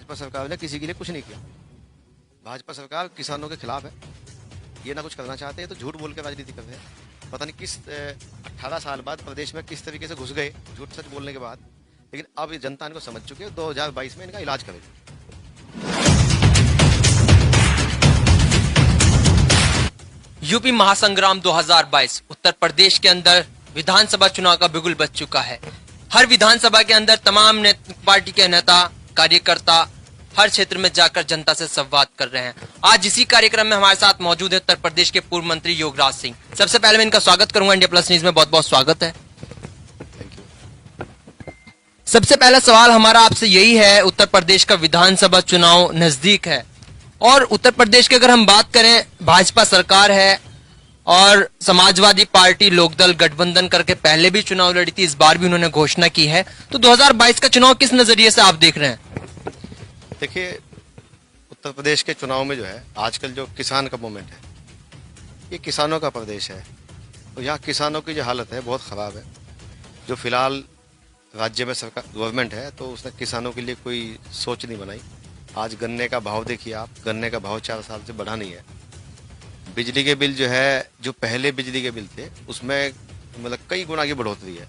भाजपा सरकार ने किसी के लिए कुछ नहीं किया। भाजपा सरकार किसानों के खिलाफ है, ये ना कुछ करना चाहते हैं, तो झूठ बोल के राजनीति कर रहे हैं। पता नहीं किस 18 साल बाद प्रदेश में किस तरीके से घुस गए झूठ सच बोलने के बाद, लेकिन अब ये जनता इनको समझ चुकी है। 2022 में इनका इलाज करेगी। यूपी महासंग्राम 2022 उत्तर प्रदेश के अंदर विधानसभा चुनाव का बिगुल बज चुका है। हर विधानसभा के अंदर तमाम पार्टी के नेता कार्यकर्ता हर क्षेत्र में जाकर जनता से संवाद कर रहे हैं। आज इसी कार्यक्रम में हमारे साथ मौजूद है उत्तर प्रदेश के पूर्व मंत्री योगराज सिंह। सबसे पहले मैं इनका स्वागत करूंगा इंडिया प्लस न्यूज में, बहुत बहुत स्वागत है। सबसे पहला सवाल हमारा आपसे यही है, उत्तर प्रदेश का विधानसभा चुनाव नजदीक है और उत्तर प्रदेश की अगर हम बात करें, भाजपा सरकार है और समाजवादी पार्टी लोकदल गठबंधन करके पहले भी चुनाव लड़ी थी, इस बार भी उन्होंने घोषणा की है। तो 2022 का चुनाव किस नजरिए से आप देख रहे हैं? देखिए, उत्तर प्रदेश के चुनाव में जो है आजकल जो किसान का मूवमेंट है, ये किसानों का प्रदेश है और यहाँ किसानों की जो हालत है बहुत ख़राब है। जो फिलहाल राज्य में सरकार गवर्नमेंट है तो उसने किसानों के लिए कोई सोच नहीं बनाई। आज गन्ने का भाव देखिए आप, गन्ने का भाव 4 साल से बढ़ा नहीं है। बिजली के बिल जो है, जो पहले बिजली के बिल थे उसमें मतलब कई गुना की बढ़ोतरी है।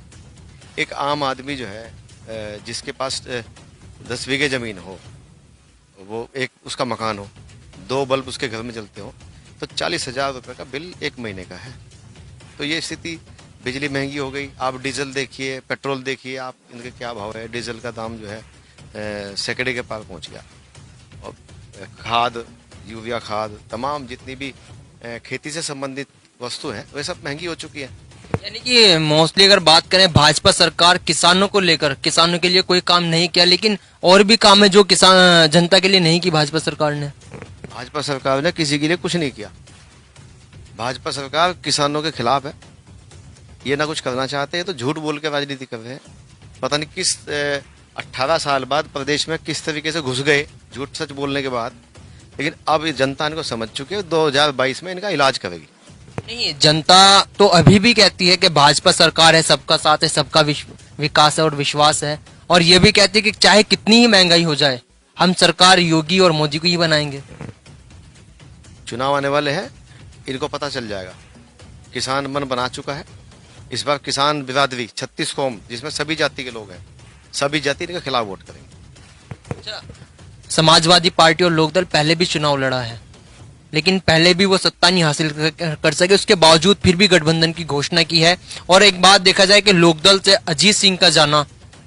एक आम आदमी जो है जिसके पास 10 बीघे ज़मीन हो, वो एक उसका मकान हो, 2 बल्ब उसके घर में जलते हो, तो 40,000 रुपये का बिल 1 महीने का है। तो ये स्थिति, बिजली महंगी हो गई। आप डीजल देखिए, पेट्रोल देखिए, आप इनके क्या भाव है। डीजल का दाम जो है सैकड़े के पार पहुंच गया। और खाद, यूरिया खाद, तमाम जितनी भी खेती से संबंधित वस्तु है वे सब महंगी हो चुकी है। यानी कि मोस्टली अगर बात करें, भाजपा सरकार किसानों को लेकर, किसानों के लिए कोई काम नहीं किया, लेकिन और भी काम है जो किसान जनता के लिए नहीं की भाजपा सरकार ने। भाजपा सरकार ने किसी के लिए कुछ नहीं किया। भाजपा सरकार किसानों के खिलाफ है, ये ना कुछ करना चाहते हैं, तो झूठ बोल के राजनीति कर रहे हैं। पता नहीं किस 18 साल बाद प्रदेश में किस तरीके से घुस गए झूठ सच बोलने के बाद, लेकिन अब जनता इनको समझ चुकी है। 2022 में इनका इलाज करेगी। नहीं, जनता तो अभी भी कहती है कि भाजपा सरकार है, सबका साथ है, सबका विकास है और विश्वास है, और ये भी कहती है कि चाहे कितनी ही महंगाई हो जाए, हम सरकार योगी और मोदी को ही बनाएंगे। चुनाव आने वाले हैं, इनको पता चल जाएगा। किसान मन बना चुका है। इस बार किसान बिरादरी 36 कौम, जिसमें सभी जाति के लोग हैं, सभी जाति इनके खिलाफ वोट करेंगे। अच्छा, समाजवादी पार्टी और लोकदल पहले भी चुनाव लड़ा है, लेकिन पहले भी वो सत्ता नहीं हासिल कर सके, उसके बावजूद फिर भी गठबंधन की घोषणा की है। और एक बात देखा जाए कि लोकदल से अजीत सिंह का जाना,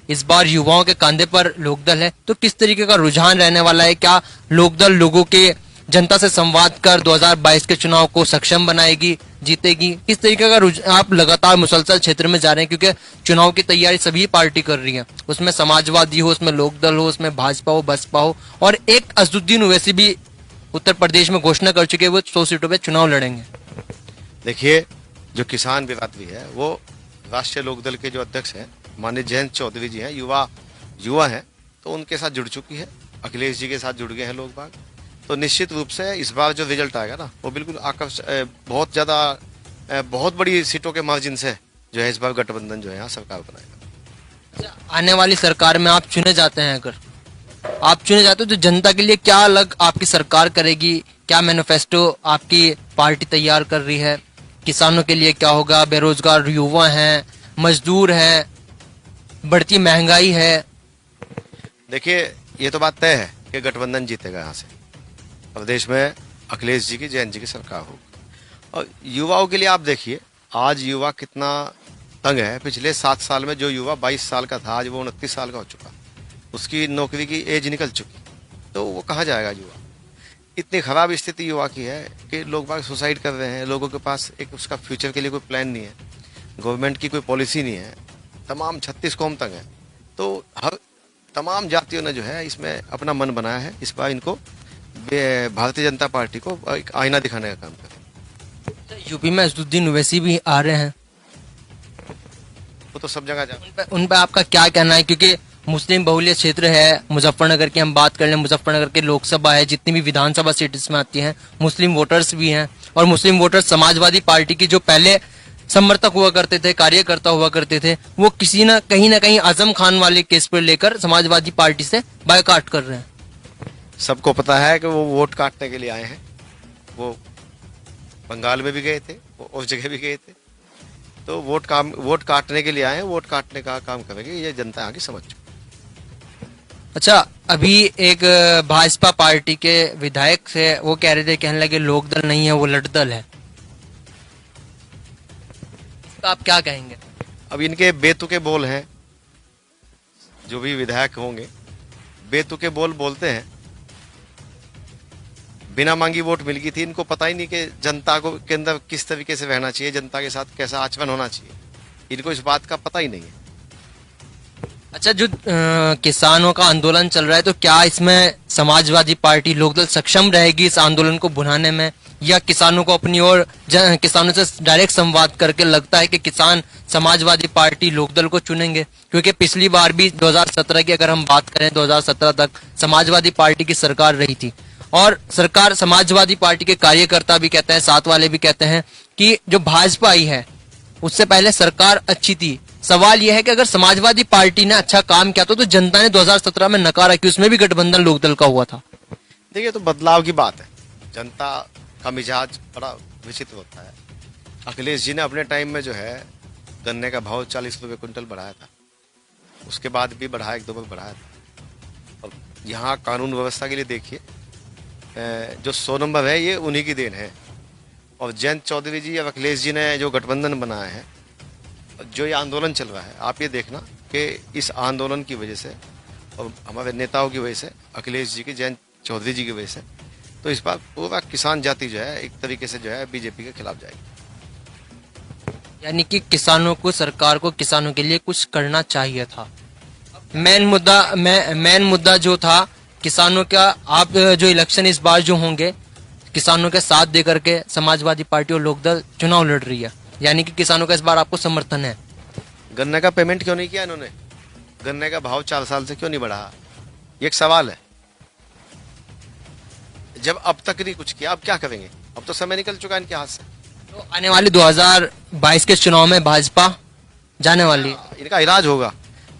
इस बार युवाओं के कंधे पर लोकदल है, तो किस तरीके का रुझान रहने वाला है? क्या लोकदल लोगों के, जनता से संवाद कर 2022 के चुनाव को सक्षम बनाएगी, जीतेगी? किस तरीके का आप लगातार मुसलसल क्षेत्र में जा रहे हैं, क्योंकि चुनाव की तैयारी सभी पार्टी कर रही है, उसमें समाजवादी हो, उसमें लोकदल हो, उसमें भाजपा हो, बसपा हो, और एक असदुद्दीन ओवैसी भी उत्तर प्रदेश में घोषणा कर चुके हैं वो 100 सीटों पे चुनाव लड़ेंगे। देखिए, जो किसान बिरादरी है वो राष्ट्रीय लोकदल के जो अध्यक्ष हैं माननीय जयंत चौधरी जी हैं, युवा हैं, तो उनके साथ जुड़ चुकी है। अखिलेश जी के साथ जुड़ गए हैं लोग बाग। तो निश्चित रूप से इस बार जो रिजल्ट आएगा ना, वो बिल्कुल बहुत ज्यादा, बहुत बड़ी सीटों के मार्जिन से जो है इस बार गठबंधन जो है यहाँ सरकार बनाएगा। आने वाली सरकार में आप चुने जाते हैं, अगर आप चुने जाते हो तो जनता के लिए क्या अलग आपकी सरकार करेगी? क्या मैनिफेस्टो आपकी पार्टी तैयार कर रही है? किसानों के लिए क्या होगा? बेरोजगार युवा हैं, मजदूर हैं, बढ़ती महंगाई है। देखिए, ये तो बात तय है कि गठबंधन जीतेगा यहाँ से। प्रदेश में अखिलेश जी की, जयंत जी की सरकार होगी। और युवाओं के लिए आप देखिए, आज युवा कितना तंग है। पिछले 7 साल में जो युवा 22 साल का था, आज वो 29 साल का हो चुका। उसकी नौकरी की एज निकल चुकी, तो वो कहाँ जाएगा युवा? इतनी खराब स्थिति युवा की है कि लोग बाग सुसाइड कर रहे हैं। लोगों के पास एक उसका फ्यूचर के लिए कोई प्लान नहीं है, गवर्नमेंट की कोई पॉलिसी नहीं है। तमाम 36 कौम तक है, तो हर तमाम जातियों ने जो है इसमें अपना मन बनाया है। इस बार इनको भारतीय जनता पार्टी को एक आईना दिखाने का काम करें। यूपी में असदुद्दीन ओवैसी भी आ रहे हैं, वो तो सब जगह जा। उन पे आपका क्या कहना है? क्योंकि मुस्लिम बहुल्य क्षेत्र है, मुजफ्फरनगर की हम बात कर लें, मुजफ्फरनगर के लोकसभा है, जितनी भी विधानसभा सीट इसमें आती हैं, मुस्लिम वोटर्स भी हैं, और मुस्लिम वोटर्स समाजवादी पार्टी की जो पहले समर्थक हुआ करते थे, कार्यकर्ता हुआ करते थे, वो किसी ना कहीं आजम खान वाले केस पर लेकर समाजवादी पार्टी से बायकॉट कर रहे हैं। सबको पता है कि वो वोट काटने के लिए आए हैं। वो बंगाल में भी गए थे, वो उस जगह भी गए थे। तो वोट काटने के लिए आए हैं, वोट काटने का काम करेंगे, ये जनता यहाँ की समझ चुकी। अच्छा, अभी एक भाजपा पार्टी के विधायक से वो कह रहे थे, कहने लगे लोकदल नहीं है वो लटदल है। तो आप क्या कहेंगे? अब इनके बेतुके बोल हैं, जो भी विधायक होंगे बेतुके बोल बोलते हैं। बिना मांगी वोट मिल गई थी, इनको पता ही नहीं कि जनता को के अंदर किस तरीके से रहना चाहिए, जनता के साथ कैसा आचरण होना चाहिए, इनको इस बात का पता ही नहीं है। अच्छा, जो किसानों का आंदोलन चल रहा है, तो क्या इसमें समाजवादी पार्टी लोकदल सक्षम रहेगी इस आंदोलन को भुनाने में, या किसानों को अपनी ओर किसानों से डायरेक्ट संवाद करके लगता है कि किसान समाजवादी पार्टी लोकदल को चुनेंगे? क्योंकि पिछली बार भी 2017 की अगर हम बात करें, 2017 तक समाजवादी पार्टी की सरकार रही थी, और सरकार समाजवादी पार्टी के कार्यकर्ता भी कहते हैं, साथ वाले भी कहते हैं कि जो भाजपा आई है उससे पहले सरकार अच्छी थी। सवाल यह है कि अगर समाजवादी पार्टी ने अच्छा काम किया तो जनता ने 2017 में नकारा कि उसमें भी गठबंधन लोकदल का हुआ था। देखिए, तो बदलाव की बात है, जनता का मिजाज बड़ा विचित्र होता है। अखिलेश जी ने अपने टाइम में जो है गन्ने का भाव 40 रुपये क्विंटल बढ़ाया था, उसके बाद भी बढ़ाया, एक दो बार बढ़ाया था। और यहाँ कानून व्यवस्था के लिए देखिए, जो 100 नंबर है ये उन्हीं की देन है। और जयंत चौधरी जी या अखिलेश जी ने जो गठबंधन बनाया है, जो ये आंदोलन चल रहा है, आप ये देखना कि इस आंदोलन की वजह से और हमारे नेताओं की वजह से, अखिलेश जी की, जयंत चौधरी जी की वजह से, तो इस बार पूरा किसान जाति जो है एक तरीके से जो है बीजेपी के खिलाफ जाएगी। यानी कि किसानों को, सरकार को किसानों के लिए कुछ करना चाहिए था। मेन मुद्दा जो था किसानों का, आप जो इलेक्शन इस बार जो होंगे किसानों के साथ दे करके समाजवादी पार्टी और लोकदल चुनाव लड़ रही है, यानी कि किसानों का इस बार आपको समर्थन है। गन्ने का पेमेंट क्यों नहीं किया इन्होंने? गन्ने का भाव 4 साल से क्यों नहीं बढ़ा? ये एक सवाल है। जब अब तक नहीं कुछ किया, अब क्या करेंगे? अब तो समय निकल चुका है इनके हाथ से। तो आने वाले 2022 के चुनाव में भाजपा जाने वाली, इनका इलाज होगा,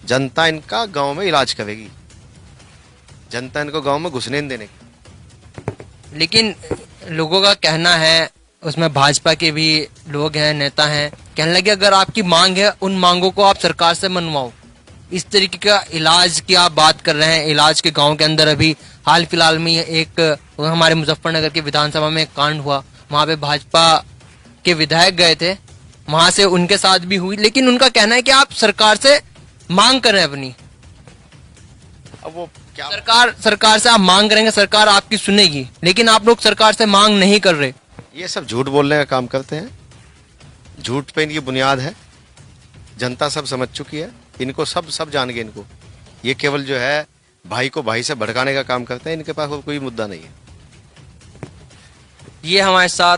जनता इनका गांव में इलाज करेगी, जनता इनको गांव में घुसने नहीं देने की। लेकिन लोगों का कहना है, उसमें भाजपा के भी लोग हैं, नेता हैं, कहने लगे अगर आपकी मांग है उन मांगों को आप सरकार से मनवाओ। इस तरीके का इलाज की आप बात कर रहे हैं, इलाज के गांव के अंदर अभी हाल फिलहाल में एक हमारे मुजफ्फरनगर के विधानसभा में एक कांड हुआ, वहां पे भाजपा के विधायक गए थे, वहां से उनके साथ भी हुई, लेकिन उनका कहना है कि आप सरकार से मांग करें अपनी। अब वो क्या, सरकार से आप मांग करेंगे, सरकार आपकी सुनेगी, लेकिन आप लोग सरकार से मांग नहीं कर रहे। ये सब झूठ बोलने का काम करते हैं, झूठ पे इनकी बुनियाद है, जनता सब समझ चुकी है, इनको सब जान गए इनको। ये केवल जो है भाई को भाई से भड़काने का काम करते हैं, इनके पास कोई मुद्दा नहीं है। ये हमारे साथ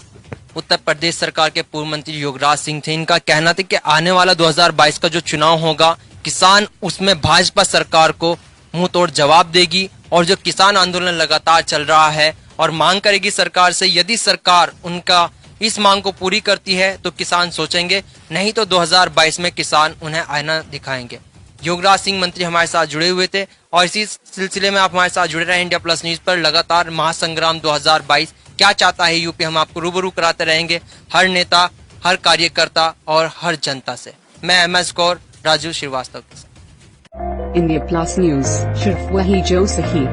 उत्तर प्रदेश सरकार के पूर्व मंत्री योगराज सिंह थे। इनका कहना था कि आने वाला 2022 का जो चुनाव होगा, किसान उसमें भाजपा सरकार को मुंह तोड़ जवाब देगी, और जो किसान आंदोलन लगातार चल रहा है और मांग करेगी सरकार से, यदि सरकार उनका इस मांग को पूरी करती है तो किसान सोचेंगे, नहीं तो 2022 में किसान उन्हें आईना दिखाएंगे। योगराज सिंह मंत्री हमारे साथ जुड़े हुए थे, और इसी सिलसिले में आप हमारे साथ जुड़े रहे इंडिया प्लस न्यूज पर। लगातार महासंग्राम 2022 क्या चाहता है यूपी, हम आपको रूबरू कराते रहेंगे, हर नेता, हर कार्यकर्ता और हर जनता से। मैं MS गौर, राजू श्रीवास्तव के साथ। इंडिया प्लस न्यूज, सिर्फ वही जो सही।